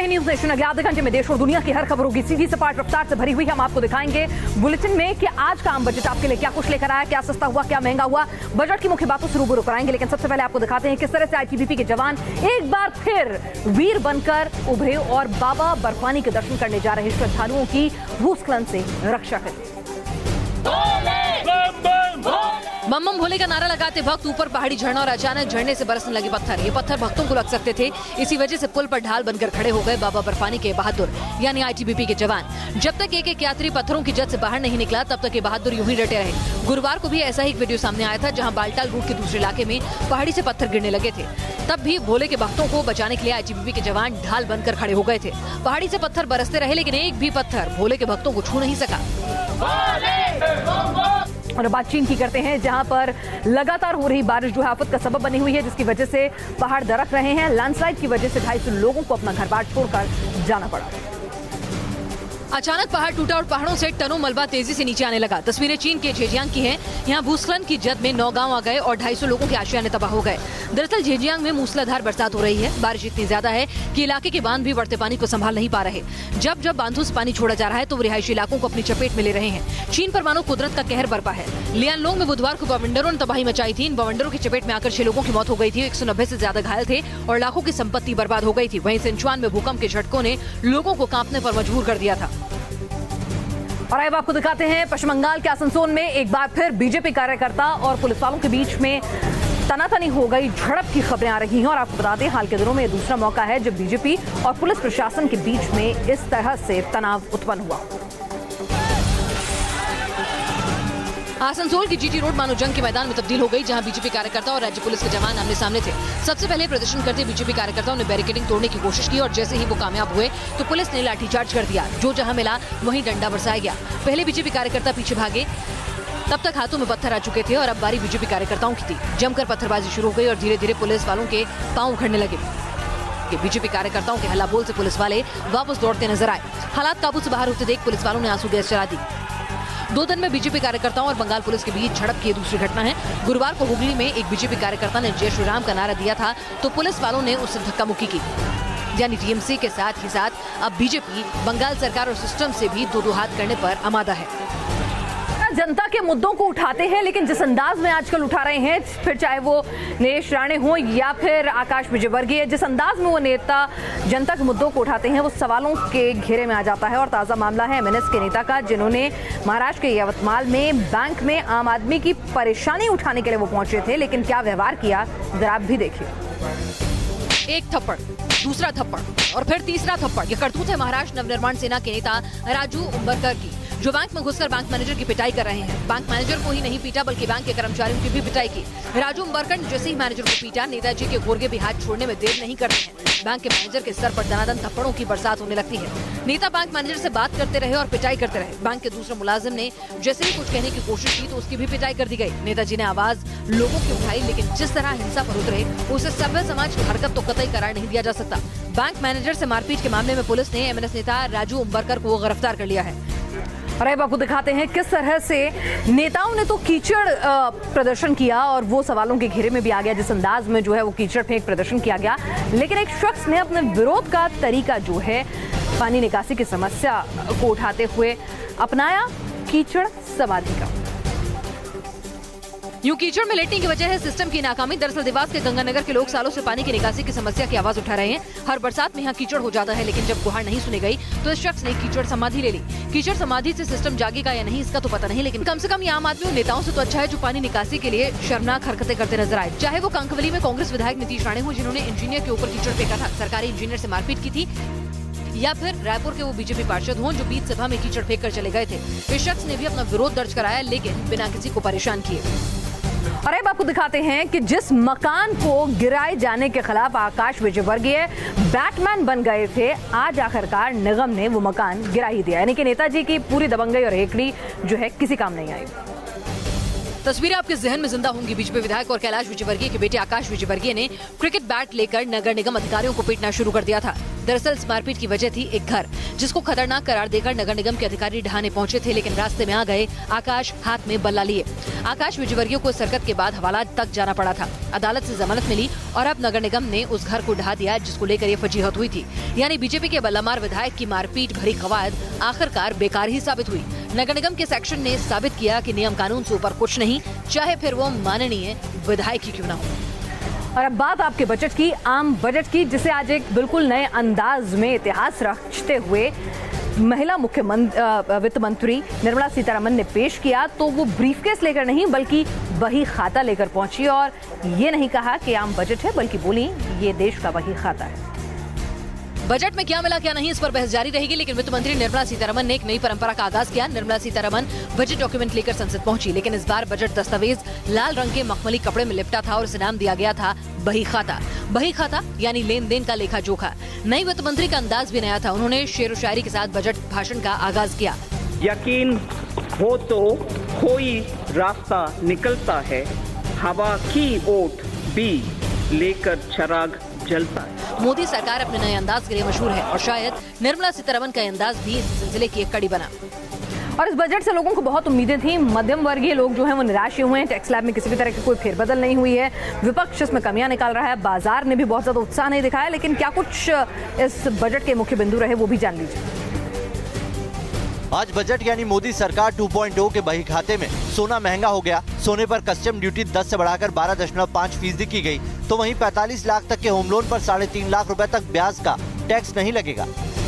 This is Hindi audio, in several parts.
न्यूज नेशन अगले आधे घंटे में देश और दुनिया की हर खबर होगी सीधी सपाट रफ्तार से भरी हुई। हम आपको दिखाएंगे बुलेटिन में कि आज का आम बजट आपके लिए क्या कुछ लेकर आया, क्या सस्ता हुआ, क्या महंगा हुआ। बजट की मुख्य बातों से रूबरू कराएंगे, लेकिन सबसे पहले आपको दिखाते हैं किस तरह से आईटीबीपी के जवान एक बार फिर वीर बनकर उभरे और बाबा बर्फानी के दर्शन करने जा रहे श्रद्धालुओं की भूस्खलन से रक्षा करी। बम बम भोले का नारा लगाते भक्त ऊपर पहाड़ी झरना और अचानक झरने से बरसने लगे पत्थर। ये पत्थर भक्तों को लग सकते थे, इसी वजह से पुल पर ढाल बनकर खड़े हो गए बाबा बर्फानी के बहादुर यानी आईटीबीपी के जवान। जब तक एक एक यात्री पत्थरों की जद से बाहर नहीं निकला तब तक ये बहादुर यूं ही डटे रहे। गुरुवार को भी ऐसा ही एक वीडियो सामने आया था जहाँ बालटाल रूट के दूसरे इलाके में पहाड़ी से पत्थर गिरने लगे थे। तब भी भोले के भक्तों को बचाने के लिए आईटीबीपी के जवान ढाल बनकर खड़े हो गए थे। पहाड़ी से पत्थर बरसते रहे लेकिन एक भी पत्थर भोले के भक्तों को छू नहीं सका। और बात चीन की करते हैं, जहां पर लगातार हो रही बारिश जो है आफत का सबब बनी हुई है, जिसकी वजह से पहाड़ दरक रहे हैं। लैंडस्लाइड की वजह से 250 लोगों को अपना घर बार छोड़कर जाना पड़ा। अचानक पहाड़ टूटा और पहाड़ों से टनों मलबा तेजी से नीचे आने लगा। तस्वीरें चीन के झेजियांग की हैं। यहाँ भूस्खलन की जद में 9 गांव आ गए और 250 लोगों के आशियाने तबाह हो गए। दरअसल झेजियांग में मूसलाधार बरसात हो रही है। बारिश इतनी ज्यादा है कि इलाके के बांध भी बढ़ते पानी को संभाल नहीं पा रहे। जब जब बांधों से पानी छोड़ा जा रहा है तो वो रिहायशी इलाकों को अपनी चपेट में ले रहे हैं। चीन पर मानो कुदरत का कहर बरपा है। लियानलोंग में बुधवार को बवंडरों ने तबाही मचाई थी। इन बवंडरों की चपेट में आकर 6 लोगों की मौत हो गई थी। 190 से ज्यादा घायल थे और लाखों की संपत्ति बर्बाद हो गई थी। वहीं सिंचुआन में भूकंप के झटकों ने लोगों को कांपने पर मजबूर कर दिया था। और अब आपको दिखाते हैं पश्चिम बंगाल के आसनसोल में एक बार फिर बीजेपी कार्यकर्ता और पुलिस वालों के बीच में तनातनी हो गई, झड़प की खबरें आ रही हैं। और आपको बता दें हाल के दिनों में दूसरा मौका है जब बीजेपी और पुलिस प्रशासन के बीच में इस तरह से तनाव उत्पन्न हुआ। आसनसोल की जीटी रोड मानो जंग के मैदान में तब्दील हो गई, जहां बीजेपी कार्यकर्ता और राज्य पुलिस के जवान आमने सामने थे। सबसे पहले प्रदर्शन करते बीजेपी कार्यकर्ताओं ने बैरिकेडिंग तोड़ने की कोशिश की और जैसे ही वो कामयाब हुए तो पुलिस ने लाठीचार्ज कर दिया। जो जहां मिला वहीं डंडा बरसाया गया। पहले बीजेपी कार्यकर्ता पीछे भागे, तब तक हाथों में पत्थर आ चुके थे और अब बारी बीजेपी कार्यकर्ताओं की थी। जमकर पत्थरबाजी शुरू हो गई और धीरे धीरे पुलिस वालों के पांव उखड़ने लगे। बीजेपी कार्यकर्ताओं के हल्ला बोल से पुलिस वाले वापस दौड़ते नजर आए। हालात काबू से बाहर होते देख पुलिस वालों ने आंसू गैस चला दी। 2 दिन में बीजेपी कार्यकर्ताओं और बंगाल पुलिस के बीच झड़प की दूसरी घटना है। गुरुवार को हुगली में एक बीजेपी कार्यकर्ता ने जय श्री राम का नारा दिया था तो पुलिस वालों ने उससे धक्का मुक्की की। यानी टीएमसी के साथ ही साथ अब बीजेपी बंगाल सरकार और सिस्टम से भी दो हाथ करने पर आमादा है। जनता के मुद्दों को उठाते हैं, लेकिन जिस अंदाज में आजकल उठा रहे हैं, फिर चाहे वो नरेश राणे हो या फिर आकाश विजयवर्गीय, जिस अंदाज में वो नेता जनता के मुद्दों को उठाते हैं वो सवालों के घेरे में आ जाता है। और ताजा मामला है एमएनएस के नेता का, जिन्होंने महाराष्ट्र के यवतमाल में बैंक में आम आदमी की परेशानी उठाने के लिए वो पहुंचे थे, लेकिन क्या व्यवहार किया जरा आप भी देखिए। एक थप्पड़, दूसरा थप्पड़ और फिर तीसरा थप्पड़। ये करतूत है महाराष्ट्र नवनिर्माण सेना के नेता राजू उंबरकर की, जो बैंक में घुसकर बैंक मैनेजर की पिटाई कर रहे हैं। बैंक मैनेजर को ही नहीं पीटा बल्कि बैंक के कर्मचारियों की भी पिटाई की। राजू उंबरकर ने जैसे ही मैनेजर को पीटा, नेताजी के गोरगे भी हाथ छोड़ने में देर नहीं करते हैं। बैंक के मैनेजर के सर पर दनादन थप्पड़ों की बरसात होने लगती है। नेता बैंक मैनेजर से बात करते रहे और पिटाई करते रहे। बैंक के दूसरे मुलाजिम ने जैसे ही कुछ कहने की कोशिश की तो उसकी भी पिटाई कर दी गई। नेताजी ने आवाज लोगों की उठाई, लेकिन जिस तरह हिंसा पर उतरे उसे सभ्य समाज की हरकत तो कतई करार नहीं दिया जा सकता। बैंक मैनेजर से मारपीट के मामले में पुलिस ने एमएनएस नेता राजू उंबरकर को गिरफ्तार कर लिया है। और अब आपको दिखाते हैं किस तरह से नेताओं ने तो कीचड़ प्रदर्शन किया और वो सवालों के घेरे में भी आ गया। जिस अंदाज में जो है वो कीचड़ फेंक प्रदर्शन किया गया, लेकिन एक शख्स ने अपने विरोध का तरीका जो है पानी निकासी की समस्या को उठाते हुए अपनाया, कीचड़ समाधि का। यूं कीचड़ में लेटने की वजह है सिस्टम की नाकामी। दरअसल देवास के गंगानगर के लोग सालों से पानी की निकासी की समस्या की आवाज उठा रहे हैं। हर बरसात में यहाँ कीचड़ हो जाता है, लेकिन जब गुहार नहीं सुनी गई तो इस शख्स ने कीचड़ समाधि ले ली। कीचड़ समाधि से सिस्टम जागेगा या नहीं इसका तो पता नहीं, लेकिन कम से कम ये आम आदमी और नेताओं से तो अच्छा है जो पानी निकासी के लिए शर्मनाक हरकतें करते नजर आए। चाहे वो कंकवली में कांग्रेस विधायक नीतीश राणे हो, जिन्होंने इंजीनियर के ऊपर कीचड़ फेंका था, सरकारी इंजीनियर से मारपीट की थी, या फिर रायपुर के वो बीजेपी पार्षद हों जो बीच सभा में कीचड़ फेंक कर चले गए थे। इस शख्स ने भी अपना विरोध दर्ज कराया, लेकिन बिना किसी को परेशान किए। और अब आपको दिखाते हैं कि जिस मकान को गिराए जाने के खिलाफ आकाश विजयवर्गीय बैटमैन बन गए थे, आज आखिरकार निगम ने वो मकान गिरा ही दिया। यानी कि नेताजी की पूरी दबंगई और हेकड़ी जो है किसी काम नहीं आई। तस्वीरें आपके जहन में जिंदा होंगी। बीजेपी विधायक और कैलाश विजयवर्गीय के बेटे आकाश विजयवर्गीय ने क्रिकेट बैट लेकर नगर निगम अधिकारियों को पीटना शुरू कर दिया था। दरअसल इस मारपीट की वजह थी एक घर, जिसको खतरनाक करार देकर नगर निगम के अधिकारी ढहाने पहुंचे थे, लेकिन रास्ते में आ गए आकाश हाथ में बल्ला लिए। आकाश विजयवर्गीय को सरकत के बाद हवाला तक जाना पड़ा था। अदालत से जमानत मिली और अब नगर निगम ने उस घर को ढहा दिया, जिसको लेकर ये फजीहत हुई थी। यानी बीजेपी के बल्लामार विधायक की मारपीट भरी कवायद आखिरकार बेकार ही साबित हुई। नगर निगम के सेक्शन ने साबित किया कि नियम कानून से ऊपर कुछ नहीं, चाहे फिर वो माननीय विधायक ही क्यों न हो। और अब बात आपके बजट की, आम बजट की, जिसे आज एक बिल्कुल नए अंदाज में इतिहास रचते हुए महिला वित्त मंत्री निर्मला सीतारमन ने पेश किया। तो वो ब्रीफकेस लेकर नहीं बल्कि बही खाता लेकर पहुंची और ये नहीं कहा कि आम बजट है, बल्कि बोली ये देश का बही खाता है। बजट में क्या मिला क्या नहीं, इस पर बहस जारी रहेगी, लेकिन वित्त मंत्री निर्मला सीतारमन ने एक नई परंपरा का आगाज किया। निर्मला सीतारमन बजट डॉक्यूमेंट लेकर संसद पहुंची, लेकिन इस बार बजट दस्तावेज लाल रंग के मखमली कपड़े में लिपटा था और इसे नाम दिया गया था बही खाता। बही खाता यानी लेन देन का लेखा जोखा। नई वित्त मंत्री का अंदाज भी नया था। उन्होंने शेर व शायरी के साथ बजट भाषण का आगाज किया। यकीन हो तो कोई रास्ता निकलता है, हवा की ओट भी लेकर चिराग जलता है। मोदी सरकार अपने नए अंदाज के लिए मशहूर है और शायद निर्मला सीतारमन का अंदाज भी इस सिलसिले की एक कड़ी बना। और इस बजट से लोगों को बहुत उम्मीदें थी। मध्यम वर्गीय लोग जो हैं वो निराश हुए हैं। टैक्स स्लैब में किसी भी तरह की कोई फेरबदल नहीं हुई है। विपक्ष इसमें कमियां निकाल रहा है। बाजार ने भी बहुत ज्यादा उत्साह नहीं दिखाया, लेकिन क्या कुछ इस बजट के मुख्य बिंदु रहे वो भी जान लीजिए। आज बजट यानी मोदी सरकार 2.0 के बही खाते में सोना महंगा हो गया। सोने पर कस्टम ड्यूटी 10 से बढ़ाकर 12.5% की गई, तो वहीं 45 लाख तक के होम लोन पर 3.5 लाख रुपए तक ब्याज का टैक्स नहीं लगेगा।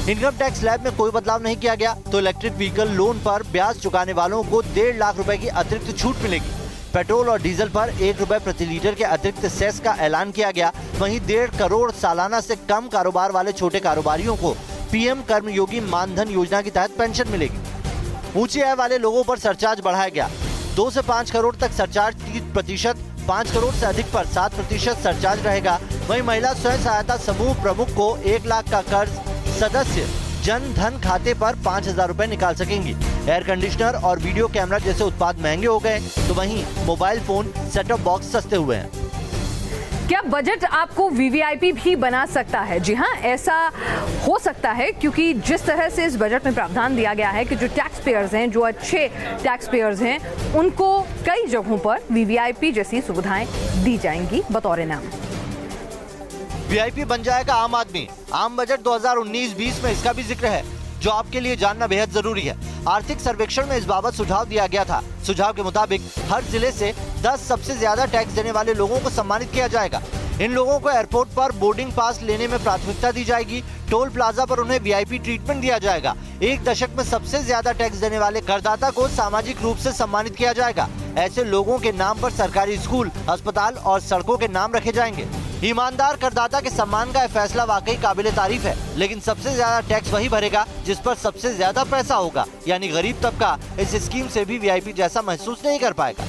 इनकम टैक्स स्लैब में कोई बदलाव नहीं किया गया, तो इलेक्ट्रिक व्हीकल लोन पर ब्याज चुकाने वालों को 1.5 लाख रुपए की अतिरिक्त छूट मिलेगी। पेट्रोल और डीजल पर 1 रुपए प्रति लीटर के अतिरिक्त सेस का ऐलान किया गया। वहीं 1.5 करोड़ सालाना से कम कारोबार वाले छोटे कारोबारियों को पीएम कर्मयोगी मानधन योजना के तहत पेंशन मिलेगी। ऊंची आय वाले लोगों पर सरचार्ज बढ़ाया गया। 2 से 5 करोड़ तक सरचार्ज 30%, 5 करोड़ से अधिक पर 7% सरचार्ज रहेगा। वहीं महिला स्वयं सहायता समूह प्रमुख को 1 लाख का कर्ज सदस्य जन धन खाते पर 5,000 रुपए निकाल सकेंगी। एयर कंडीशनर और वीडियो कैमरा जैसे उत्पाद महंगे हो गए, तो वहीं mobile phone, set top box सस्ते हुए हैं। क्या बजट आपको वीवीआईपी भी बना सकता है? जी हाँ, ऐसा हो सकता है, क्योंकि जिस तरह से इस बजट में प्रावधान दिया गया है कि जो टैक्स पेयर्स हैं, जो अच्छे टैक्स पेयर्स हैं, उनको कई जगहों पर वीवीआईपी जैसी सुविधाएं दी जाएंगी बतौर इनाम। वीआईपी बन जाएगा आम आदमी। आम बजट 2019-20 में इसका भी जिक्र है, जो आपके लिए जानना बेहद जरूरी है। आर्थिक सर्वेक्षण में इस बाबत सुझाव दिया गया था। सुझाव के मुताबिक हर जिले से 10 सबसे ज्यादा टैक्स देने वाले लोगों को सम्मानित किया जाएगा। इन लोगों को एयरपोर्ट पर बोर्डिंग पास लेने में प्राथमिकता दी जाएगी। टोल प्लाजा पर उन्हें वीआईपी ट्रीटमेंट दिया जाएगा। एक दशक में सबसे ज्यादा टैक्स देने वाले करदाता को सामाजिक रूप से सम्मानित किया जाएगा। ऐसे लोगों के नाम पर सरकारी स्कूल, अस्पताल और सड़कों के नाम रखे जाएंगे। ईमानदार करदाता के सम्मान का फैसला वाकई काबिले तारीफ है, लेकिन सबसे ज्यादा टैक्स वही भरेगा जिस पर सबसे ज्यादा पैसा होगा, यानी गरीब तबका इस स्कीम से भी वीआईपी जैसा महसूस नहीं कर पाएगा।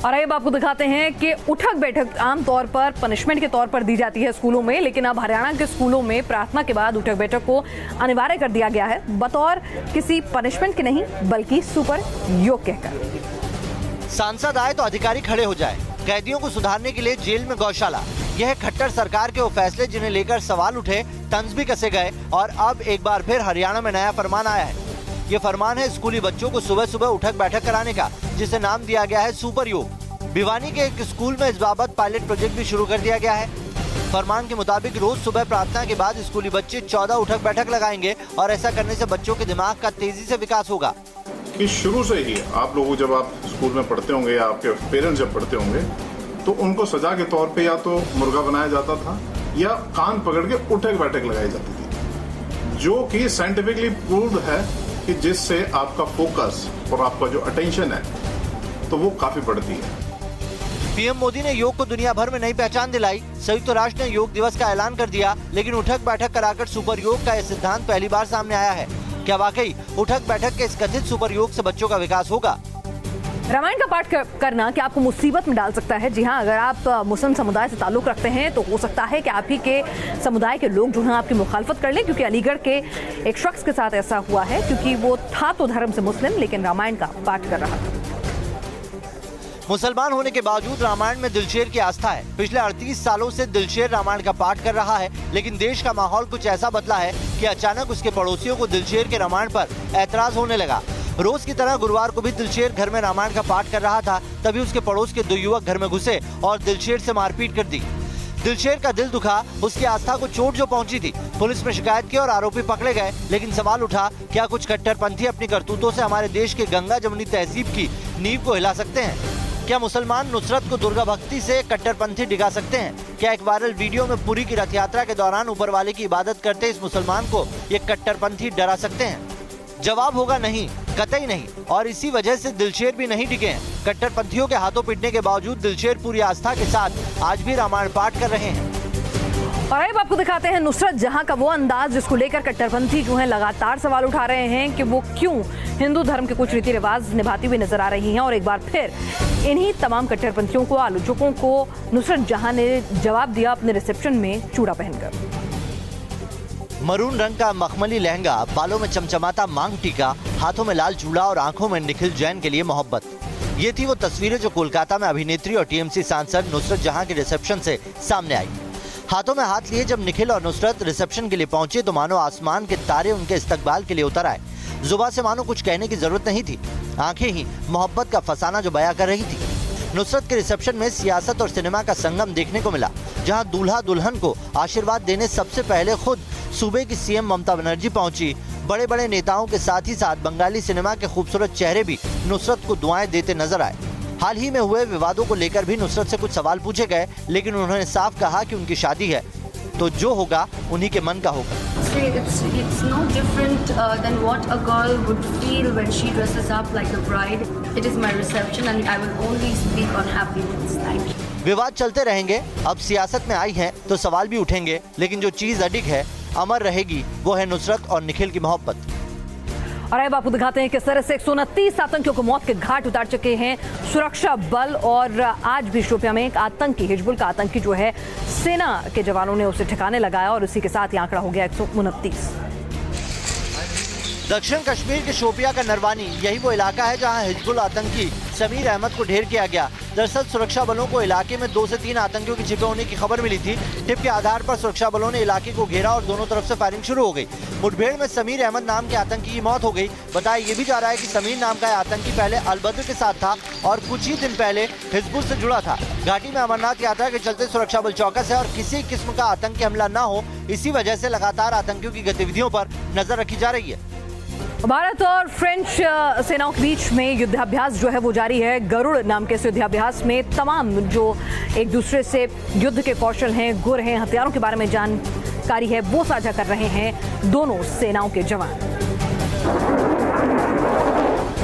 और अब आपको दिखाते हैं कि उठक बैठक आमतौर पर पनिशमेंट के तौर पर दी जाती है स्कूलों में, लेकिन अब हरियाणा के स्कूलों में प्रार्थना के बाद उठक बैठक को अनिवार्य कर दिया गया है, बतौर किसी पनिशमेंट के नहीं बल्कि सुपर योग कहकर। सांसद आए तो अधिकारी खड़े हो जाए। कैदियों को सुधारने के लिए जेल में गौशाला। यह खट्टर सरकार के वो फैसले जिन्हें लेकर सवाल उठे, तंज भी कसे गए और अब एक बार फिर हरियाणा में नया फरमान आया है। ये फरमान है स्कूली बच्चों को सुबह सुबह उठक बैठक कराने का, जिसे नाम दिया गया है सुपर योग। भिवानी के एक स्कूल में इस बाबत पायलट प्रोजेक्ट भी शुरू कर दिया गया है। फरमान के मुताबिक रोज सुबह प्रार्थना के बाद स्कूली बच्चे 14 उठक बैठक लगाएंगे और ऐसा करने से बच्चों के दिमाग का तेजी से विकास होगा। कि शुरू से ही आप लोगों जब आप स्कूल में पढ़ते होंगे या आपके पेरेंट्स जब पढ़ते होंगे, तो उनको सजा के तौर पे या तो मुर्गा बनाया जाता था या कान पकड़ के उठक बैठक लगाई जाती थी, जो कि साइंटिफिकली प्रूव्ड है कि जिससे आपका फोकस और आपका जो अटेंशन है तो वो काफी बढ़ती है। पीएम मोदी ने योग को दुनिया भर में नई पहचान दिलाई। संयुक्त राष्ट्र ने योग दिवस का ऐलान कर दिया, लेकिन उठक बैठक कराकर सुपर योग का यह सिद्धांत पहली बार सामने आया है। क्या वाकई उठक बैठक के इस कथित सुपर योग से बच्चों का विकास होगा? रामायण का पाठ करना क्या आपको मुसीबत में डाल सकता है? जी हाँ, अगर आप मुस्लिम समुदाय से ताल्लुक रखते हैं तो हो सकता है कि आप ही के समुदाय के लोग जो हैं आपकी मुखालफत कर लें, क्योंकि अलीगढ़ के एक शख्स के साथ ऐसा हुआ है, क्योंकि वो था तो धर्म से मुस्लिम लेकिन रामायण का पाठ कर रहा था। मुसलमान होने के बावजूद रामायण में दिलशेर की आस्था है। पिछले 38 सालों से दिलशेर रामायण का पाठ कर रहा है, लेकिन देश का माहौल कुछ ऐसा बदला है कि अचानक उसके पड़ोसियों को दिलशेर के रामायण पर ऐतराज होने लगा। रोज की तरह गुरुवार को भी दिलशेर घर में रामायण का पाठ कर रहा था, तभी उसके पड़ोस के 2 युवक घर में घुसे और दिलशेर से मारपीट कर दी। दिलशेर का दिल दुखा, उसकी आस्था को चोट जो पहुंची थी। पुलिस में शिकायत की और आरोपी पकड़े गए, लेकिन सवाल उठा, क्या कुछ कट्टरपंथी अपनी करतूतों से हमारे देश के गंगा जमुनी तहजीब की नींव को हिला सकते हैं? क्या मुसलमान नुसरत को दुर्गा भक्ति से कट्टरपंथी डिगा सकते हैं? क्या एक वायरल वीडियो में पुरी की रथ यात्रा के दौरान ऊपर वाले की इबादत करते इस मुसलमान को ये कट्टरपंथी डरा सकते हैं? जवाब होगा नहीं, कतई नहीं। और इसी वजह से दिलशेर भी नहीं टिके हैं। कट्टरपंथियों के हाथों पिटने के बावजूद दिलशेर पूरी आस्था के साथ आज भी रामायण पाठ कर रहे हैं। और अब आपको दिखाते हैं नुसरत जहां का वो अंदाज जिसको लेकर कट्टरपंथी जो है लगातार सवाल उठा रहे हैं कि वो क्यों हिंदू धर्म के कुछ रीति रिवाज निभाती हुई नजर आ रही हैं। और एक बार फिर इन्हीं तमाम कट्टरपंथियों को, आलोचकों को नुसरत जहां ने जवाब दिया अपने रिसेप्शन में चूड़ा पहनकर। मरून रंग का मखमली लहंगा, बालों में चमचमाता मांग टीका, हाथों में लाल चूड़ा और आंखों में निखिल जैन के लिए मोहब्बत। ये थी वो तस्वीरें जो कोलकाता में अभिनेत्री और टीएमसी सांसद नुसरत जहां के रिसेप्शन से सामने आई। हाथों में हाथ लिए जब निखिल और नुसरत रिसेप्शन के लिए पहुंचे तो मानो आसमान के तारे उनके इस्तकबाल के लिए उतर आए। जुबान से मानो कुछ कहने की जरूरत नहीं थी, आंखें ही मोहब्बत का फसाना जो बयां कर रही थी। नुसरत के रिसेप्शन में सियासत और सिनेमा का संगम देखने को मिला, जहां दूल्हा दुल्हन को आशीर्वाद देने सबसे पहले खुद सूबे की सीएम ममता बनर्जी पहुंची। बड़े बड़े नेताओं के साथ ही साथ बंगाली सिनेमा के खूबसूरत चेहरे भी नुसरत को दुआएं देते नजर आए। हाल ही में हुए विवादों को लेकर भी नुसरत से कुछ सवाल पूछे गए, लेकिन उन्होंने साफ कहा कि उनकी शादी है तो जो होगा उन्हीं के मन का होगा। It's no different than what a girl would feel when she dresses up like a bride. It is my reception and I will only speak on happiness. Thank you. विवाद चलते रहेंगे। अब सियासत में आई हैं तो सवाल भी उठेंगे, लेकिन जो चीज अडिग है, अमर रहेगी, वो है नुसरत और निखिल की मोहब्बत। और अब आपको दिखाते हैं किस तरह से 129 आतंकियों को मौत के घाट उतार चुके हैं सुरक्षा बल। और आज भी शोपियां में एक आतंकी, हिजबुल का आतंकी जो है, सेना के जवानों ने उसे ठिकाने लगाया और उसी के साथ ये आंकड़ा हो गया 129। दक्षिण कश्मीर के शोपिया का नरवानी यही वो इलाका है जहां हिजबुल आतंकी समीर अहमद को ढेर किया गया। दरअसल सुरक्षा बलों को इलाके में 2 से 3 आतंकियों के छिपे होने की खबर मिली थी। टिप के आधार पर सुरक्षा बलों ने इलाके को घेरा और दोनों तरफ से फायरिंग शुरू हो गई। मुठभेड़ में समीर अहमद नाम के आतंकी की मौत हो गई। बताया ये भी जा रहा है कि समीर नाम का आतंकी पहले अलबद्र के साथ था और कुछ ही दिन पहले हिजबुल से जुड़ा था। घाटी में अमरनाथ यात्रा के चलते सुरक्षा बल चौकस है और किसी किस्म का आतंकी हमला न हो, इसी वजह से लगातार आतंकियों की गतिविधियों पर नजर रखी जा रही है। भारत और फ्रेंच सेनाओं के बीच में युद्धाभ्यास जो है वो जारी है। गरुड़ नाम के इस युद्धाभ्यास में तमाम जो एक दूसरे से युद्ध के कौशल हैं, गुर हैं, हथियारों के बारे में जानकारी है, वो साझा कर रहे हैं दोनों सेनाओं के जवान।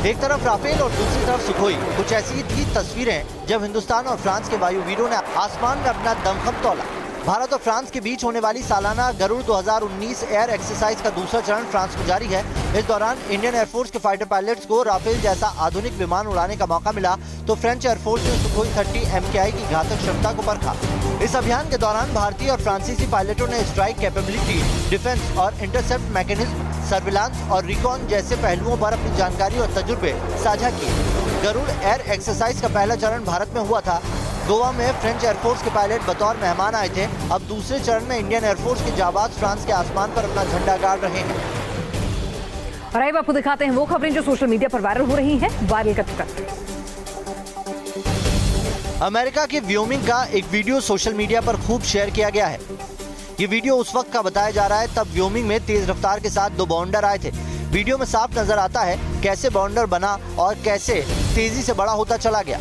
एक तरफ राफेल और दूसरी तरफ सुखोई। कुछ ऐसी थी तस्वीरें जब हिंदुस्तान और फ्रांस के वायुवीरों ने आसमान में अपना दमखम तौला। भारत और फ्रांस के बीच होने वाली सालाना गरुड़ 2019 एयर एक्सरसाइज का दूसरा चरण फ्रांस में जारी है। इस दौरान इंडियन एयरफोर्स के फाइटर पायलट्स को राफेल जैसा आधुनिक विमान उड़ाने का मौका मिला, तो फ्रेंच एयरफोर्स ने सुखोई 30 MKI की घातक क्षमता को परखा। इस अभियान के दौरान भारतीय और फ्रांसीसी पायलटों ने स्ट्राइक कैपेबिलिटी, डिफेंस और इंटरसेप्ट मैकेनिज्म, सर्विलांस और रिकॉन जैसे पहलुओं पर अपनी जानकारी और तजुर्बे साझा किए। गरुड़ एयर एक्सरसाइज का पहला चरण भारत में हुआ था। गोवा में फ्रेंच एयरफोर्स के पायलट बतौर मेहमान आए थे। अब दूसरे चरण में इंडियन एयरफोर्स के जाबाज फ्रांस के आसमान पर अपना झंडा गाड़ रहे हैं। और अब आपको दिखाते हैं वो खबरें जो सोशल मीडिया पर वायरल हो रही हैं। वायरल कट अमेरिका के व्योमिंग का एक वीडियो सोशल मीडिया पर खूब शेयर किया गया है। ये वीडियो उस वक्त का बताया जा रहा है तब व्योमिंग में तेज रफ्तार के साथ 2 बाउंडर आए थे। वीडियो में साफ नजर आता है कैसे बाउंडर बना और कैसे तेजी से बड़ा होता चला गया।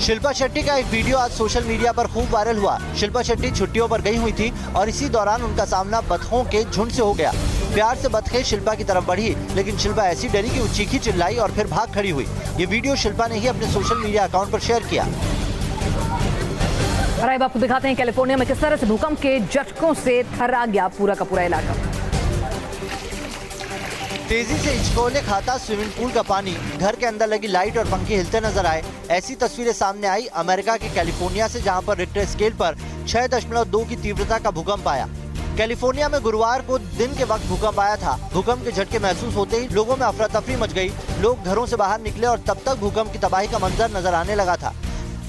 शिल्पा शेट्टी का एक वीडियो आज सोशल मीडिया पर खूब वायरल हुआ। शिल्पा शेट्टी छुट्टियों पर गई हुई थी और इसी दौरान उनका सामना बतखों के झुंड से हो गया। प्यार से बतखें शिल्पा की तरफ बढ़ी, लेकिन शिल्पा ऐसी डरी कि वो चीखी चिल्लाई और फिर भाग खड़ी हुई। ये वीडियो शिल्पा ने ही अपने सोशल मीडिया अकाउंट पर शेयर किया। और अब आपको दिखाते हैं कैलिफोर्निया में किस तरह से भूकंप के झटकों से थर्रा गया पूरा का पूरा इलाका। तेजी से हिचकोले खाता स्विमिंग पूल का पानी, घर के अंदर लगी लाइट और पंखे हिलते नजर आए। ऐसी तस्वीरें सामने आई अमेरिका के कैलिफोर्निया से, जहां पर रिक्टर स्केल पर 6.2 की तीव्रता का भूकंप आया। कैलिफोर्निया में गुरुवार को दिन के वक्त भूकंप आया था। भूकंप के झटके महसूस होते ही लोगों में अफरा तफरी मच गई। लोग घरों से बाहर निकले और तब तक भूकंप की तबाही का मंजर नजर आने लगा था।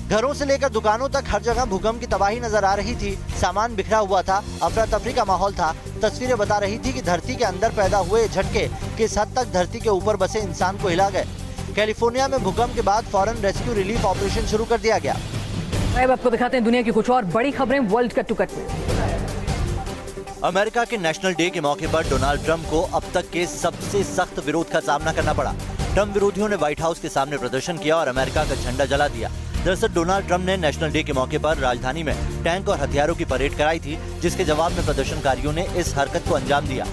घरों से लेकर दुकानों तक हर जगह भूकंप की तबाही नजर आ रही थी। सामान बिखरा हुआ था, अफरा तफरी का माहौल था। तस्वीरें बता रही थी कि धरती के अंदर पैदा हुए झटके किस हद तक धरती के ऊपर बसे इंसान को हिला गए। कैलिफोर्निया में भूकंप के बाद फौरन रेस्क्यू रिलीफ ऑपरेशन शुरू कर दिया गया। अब आपको दिखाते हैं दुनिया की कुछ और बड़ी खबरें वर्ल्ड कट टू कट में। अमेरिका के नेशनल डे के मौके पर डोनाल्ड ट्रंप को अब तक के सबसे सख्त विरोध का सामना करना पड़ा। ट्रंप विरोधियों ने व्हाइट हाउस के सामने प्रदर्शन किया और अमेरिका का झंडा जला दिया। दरअसल डोनाल्ड ट्रंप ने नेशनल डे के मौके पर राजधानी में टैंक और हथियारों की परेड कराई थी, जिसके जवाब में प्रदर्शनकारियों ने इस हरकत को अंजाम दिया।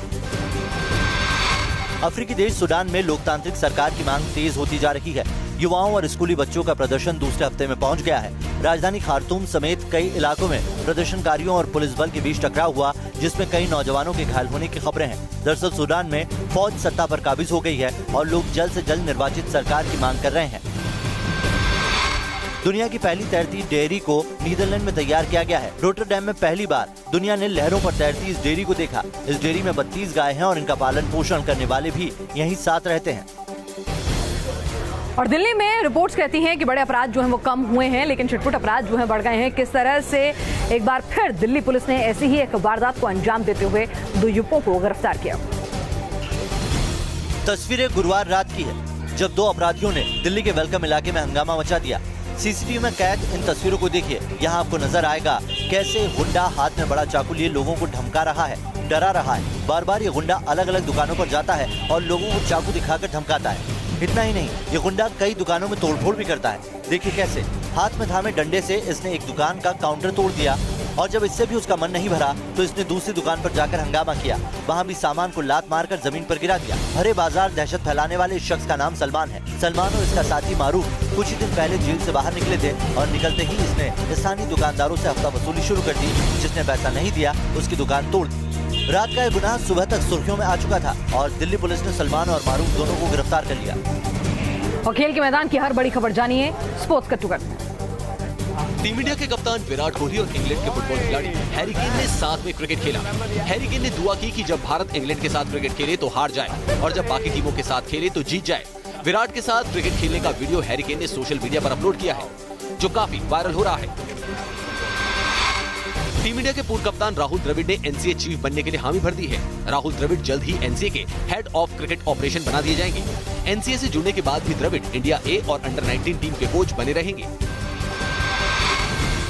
अफ्रीकी देश सूडान में लोकतांत्रिक सरकार की मांग तेज होती जा रही है। युवाओं और स्कूली बच्चों का प्रदर्शन दूसरे हफ्ते में पहुंच गया है। राजधानी खार्तूम समेत कई इलाकों में प्रदर्शनकारियों और पुलिस बल के बीच टकराव हुआ, जिसमें कई नौजवानों के घायल होने की खबरें हैं। दरअसल सूडान में फौज सत्ता पर काबिज हो गई है और लोग जल्द से जल्द निर्वाचित सरकार की मांग कर रहे हैं। दुनिया की पहली तैरती डेयरी को नीदरलैंड में तैयार किया गया है। रोटरडैम में पहली बार दुनिया ने लहरों पर तैरती इस डेयरी को देखा। इस डेयरी में 32 गाय हैं और इनका पालन पोषण करने वाले भी यहीं साथ रहते हैं। और दिल्ली में रिपोर्ट्स कहती हैं कि बड़े अपराध जो हैं वो कम हुए हैं, लेकिन छिटपुट अपराध जो हैं बढ़ गए हैं। किस तरह से एक बार फिर दिल्ली पुलिस ने ऐसी ही एक वारदात को अंजाम देते हुए 2 युवकों को गिरफ्तार किया। तस्वीरें गुरुवार रात की है, जब 2 अपराधियों ने दिल्ली के वेलकम इलाके में हंगामा मचा दिया। सीसीटीवी में कैद इन तस्वीरों को देखिए। यहाँ आपको नजर आएगा कैसे गुंडा हाथ में बड़ा चाकू लिए लोगों को धमका रहा है, डरा रहा है। बार बार ये गुंडा अलग अलग दुकानों पर जाता है और लोगों को चाकू दिखाकर धमकाता है। इतना ही नहीं, ये गुंडा कई दुकानों में तोड़फोड़ भी करता है। देखिए कैसे हाथ में थामे डंडे से इसने एक दुकान का काउंटर तोड़ दिया और जब इससे भी उसका मन नहीं भरा तो इसने दूसरी दुकान पर जाकर हंगामा किया। वहाँ भी सामान को लात मारकर जमीन पर गिरा दिया। भरे बाजार दहशत फैलाने वाले इस शख्स का नाम सलमान है। सलमान और इसका साथी मारूफ कुछ ही दिन पहले जेल से बाहर निकले थे और निकलते ही इसने स्थानीय दुकानदारों से हफ्ता वसूली शुरू कर दी। जिसने पैसा नहीं दिया उसकी दुकान तोड़ दी। रात का यह गुनाह सुबह तक सुर्खियों में आ चुका था और दिल्ली पुलिस ने सलमान और मारूफ दोनों को गिरफ्तार कर लिया। और खेल के मैदान की हर बड़ी खबर जानिए sports cut to cut. Team India के कप्तान विराट कोहली और इंग्लैंड के फुटबॉल खिलाड़ी हैरी केन ने साथ में क्रिकेट खेला। हैरी केन ने दुआ की कि जब भारत इंग्लैंड के साथ क्रिकेट खेले तो हार जाए और जब बाकी टीमों के साथ खेले तो जीत जाए। विराट के साथ क्रिकेट खेलने का वीडियो हैरी केन ने सोशल मीडिया पर अपलोड किया है, जो काफी वायरल हो रहा है। टीम इंडिया के पूर्व कप्तान राहुल द्रविड़ ने एनसीए चीफ बनने के लिए हामी भर दी है। राहुल द्रविड़ जल्द ही एनसीए के हेड ऑफ क्रिकेट ऑपरेशन बना दिए जाएंगे। एनसीए से जुड़ने के बाद भी द्रविड़ इंडिया ए और अंडर 19 टीम के कोच बने रहेंगे।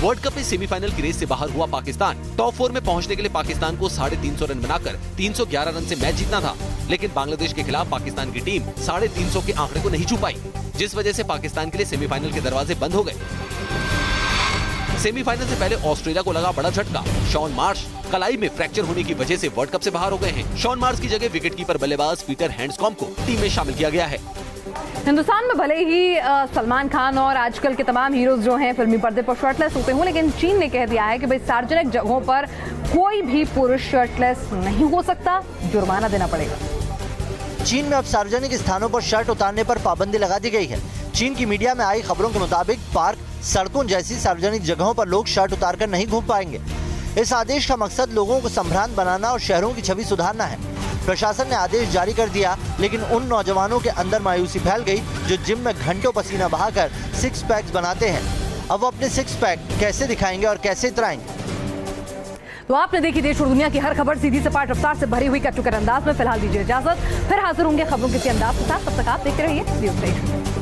वर्ल्ड कप में सेमीफाइनल की रेस से बाहर हुआ पाकिस्तान। टॉप 4 में पहुंचने के लिए पाकिस्तान को 350 रन बनाकर 311 रन से मैच जीतना था, लेकिन बांग्लादेश के खिलाफ पाकिस्तान की टीम 350 के आंकड़े को नहीं छू पाई, जिस वजह से पाकिस्तान के लिए सेमीफाइनल के दरवाजे बंद हो गए। सेमीफाइनल से पहले ऑस्ट्रेलिया को लगा बड़ा झटका। शॉन मार्श कलाई में फ्रैक्चर होने की वजह से वर्ल्ड कप से बाहर हो गए हैं। शॉन मार्श की जगह विकेटकीपर बल्लेबाज पीटर हैंड्सकॉम्ब को टीम में शामिल किया गया है। हिंदुस्तान में भले ही सलमान खान और आजकल के तमाम हीरोज जो हैं फिल्मी पर्दे पर शर्टलेस होते हों, लेकिन चीन ने कह दिया है कि भाई सार्वजनिक जगहों पर कोई भी पुरुष शर्टलेस नहीं हो सकता, जुर्माना देना पड़ेगा। चीन में अब सार्वजनिक स्थानों पर शर्ट उतारने पर पाबंदी लगा दी गई है। चीन की मीडिया में आई खबरों के मुताबिक पार्क, सड़कों जैसी सार्वजनिक जगहों पर लोग शर्ट उतारकर नहीं घूम पाएंगे। इस आदेश का मकसद लोगों को संभ्रांत बनाना और शहरों की छवि सुधारना है। प्रशासन ने आदेश जारी कर दिया, लेकिन उन नौजवानों के अंदर मायूसी फैल गई जो जिम में घंटों पसीना बहाकर 6 पैक्स बनाते हैं। अब वो अपने 6 पैक कैसे दिखाएंगे और कैसे इतराएंगे? तो आपने देखी देश और दुनिया की हर खबर सीधी सपाट रफ्तार से भरी हुई कट टू कट अंदाज में। फिलहाल दीजिए इजाजत, फिर हाजिर होंगे खबरों किसी अंदाज के साथ। तब तक आप देखते रहिए न्यूज़ स्टेशन।